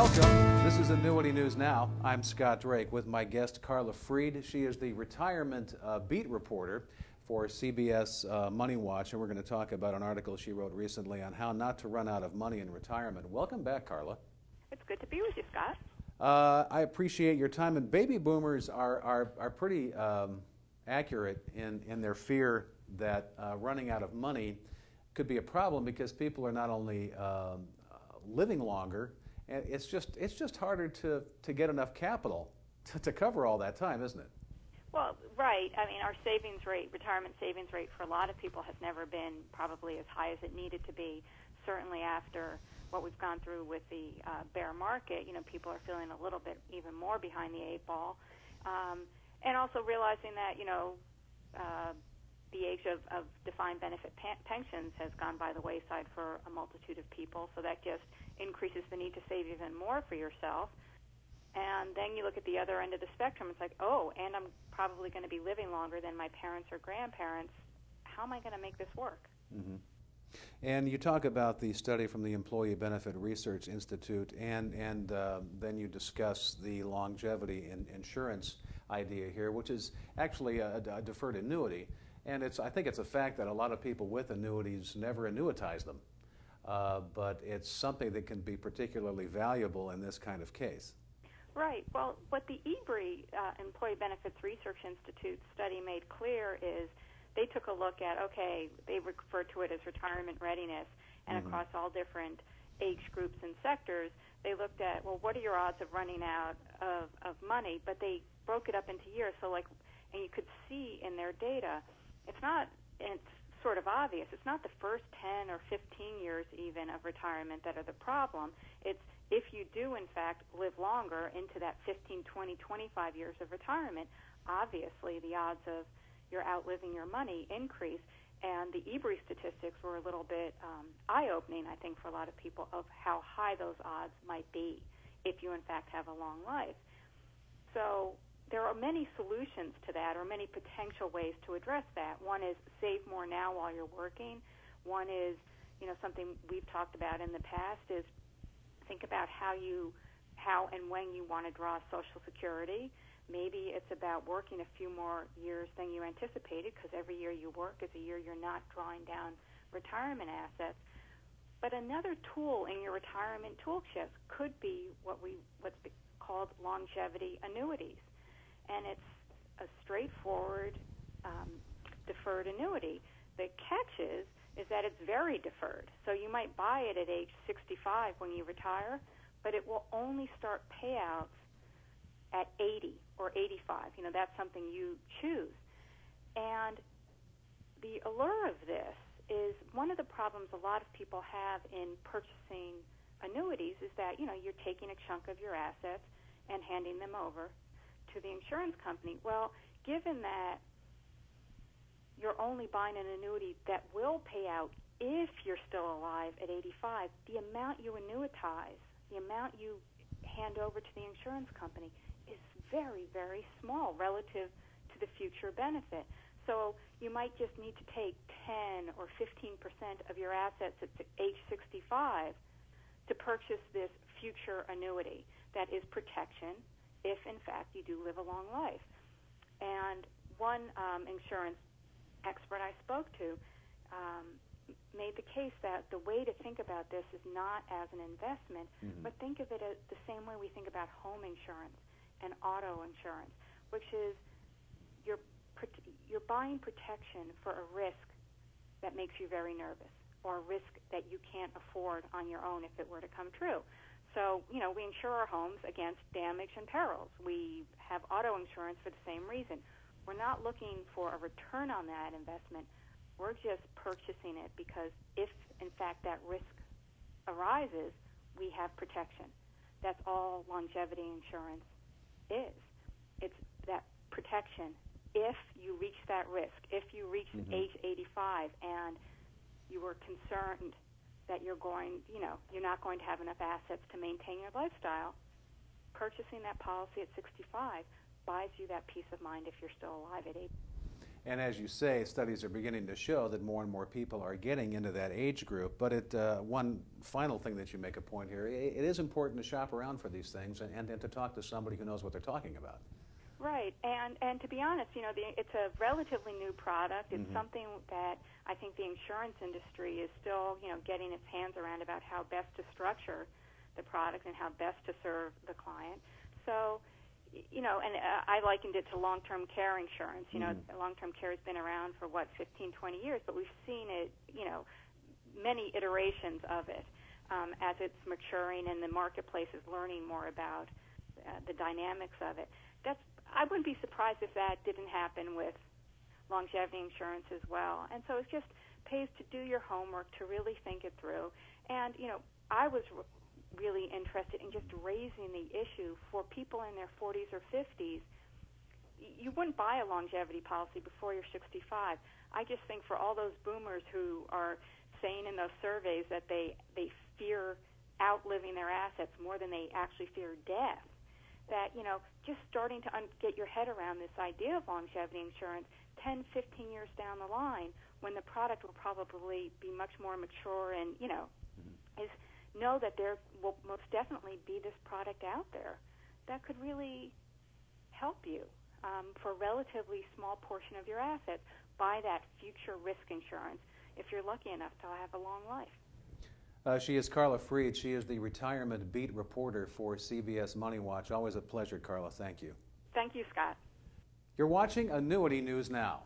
Welcome. This is Annuity News Now. I'm Scott Drake with my guest Carla Freed. She is the retirement beat reporter for CBS Money Watch, and we're going to talk about an article she wrote recently on how not to run out of money in retirement. Welcome back, Carla. It's good to be with you, Scott. I appreciate your time. And baby boomers are pretty accurate in their fear that running out of money could be a problem because people are not only living longer, and it's just harder to get enough capital to cover all that time, isn't it? Well, right. I mean, our savings rate, retirement savings rate for a lot of people has never been probably as high as it needed to be. Certainly after what we've gone through with the bear market, people are feeling a little bit even more behind the eight ball. And also realizing that, the age of defined benefit pensions has gone by the wayside for a multitude of people, so that just increases the need to save even more for yourself. And then you look at the other end of the spectrum, it's like, oh, and I'm probably going to be living longer than my parents or grandparents. How am I going to make this work? Mm-hmm. And you talk about the study from the Employee Benefit Research Institute, and then you discuss the longevity insurance idea here, which is actually a deferred annuity. And I think it's a fact that a lot of people with annuities never annuitize them. But it's something that can be particularly valuable in this kind of case. Right. Well, what the EBRI, Employee Benefits Research Institute study made clear is they took a look at, they refer to it as retirement readiness, and across all different age groups and sectors, they looked at, well, what are your odds of running out of money? But they broke it up into years. So, and you could see in their data, it's sort of obvious. It's not the first 10 or 15 years even of retirement that are the problem. It's if you do, in fact, live longer into that 15, 20, 25 years of retirement, obviously the odds of you're outliving your money increase. And the EBRI statistics were a little bit eye-opening, I think, for a lot of people of how high those odds might be if you, in fact, have a long life. So there are many solutions to that, or many potential ways to address that. One is save more now while you're working. One is, something we've talked about in the past is think about how and when you want to draw Social Security. Maybe it's about working a few more years than you anticipated, because every year you work is a year you're not drawing down retirement assets. But another tool in your retirement tool chest could be what's called longevity annuities. And it's a straightforward deferred annuity. The catch is that it's very deferred. So you might buy it at age 65 when you retire, but it will only start payouts at 80 or 85. That's something you choose. And the allure of this is one of the problems a lot of people have in purchasing annuities is that, you're taking a chunk of your assets and handing them over to the insurance company. Well, given that you're only buying an annuity that will pay out if you're still alive at 85, the amount you annuitize, the amount you hand over to the insurance company is very, very small relative to the future benefit. So you might just need to take 10 or 15% of your assets at age 65 to purchase this future annuity that is protection if, in fact, you do live a long life. And one insurance expert I spoke to made the case that the way to think about this is not as an investment, but think of it as the same way we think about home insurance and auto insurance, which is you're buying protection for a risk that makes you very nervous, or a risk that you can't afford on your own if it were to come true. So, we insure our homes against damage and perils. We have auto insurance for the same reason. We're not looking for a return on that investment. We're just purchasing it because if, in fact, that risk arises, we have protection. That's all longevity insurance is. It's that protection if you reach that risk, if you reach age 85 and you were concerned that you're not going to have enough assets to maintain your lifestyle, purchasing that policy at 65 buys you that peace of mind if you're still alive at 80. And as you say, studies are beginning to show that more and more people are getting into that age group. But one final thing that you make a point here, it is important to shop around for these things and to talk to somebody who knows what they're talking about. Right, and to be honest, it's a relatively new product. It's something that I think the insurance industry is still, getting its hands around about how best to structure the product and how best to serve the client. So, and I likened it to long-term care insurance. Long-term care has been around for, 15, 20 years, but we've seen it, many iterations of it as it's maturing and the marketplace is learning more about the dynamics of it. I wouldn't be surprised if that didn't happen with longevity insurance as well. And so it just pays to do your homework, to really think it through. And, I was really interested in just raising the issue for people in their 40s or 50s. You wouldn't buy a longevity policy before you're 65. I just think for all those boomers who are saying in those surveys that they fear outliving their assets more than they actually fear death, that, just starting to get your head around this idea of longevity insurance 10, 15 years down the line, when the product will probably be much more mature and, is know that there will most definitely be this product out there that could really help you for a relatively small portion of your assets. Buy that future risk insurance if you're lucky enough to have a long life. She is Carla Freed. She is the retirement beat reporter for CBS Money Watch. Always a pleasure, Carla. Thank you. Thank you, Scott. You're watching Annuity News Now.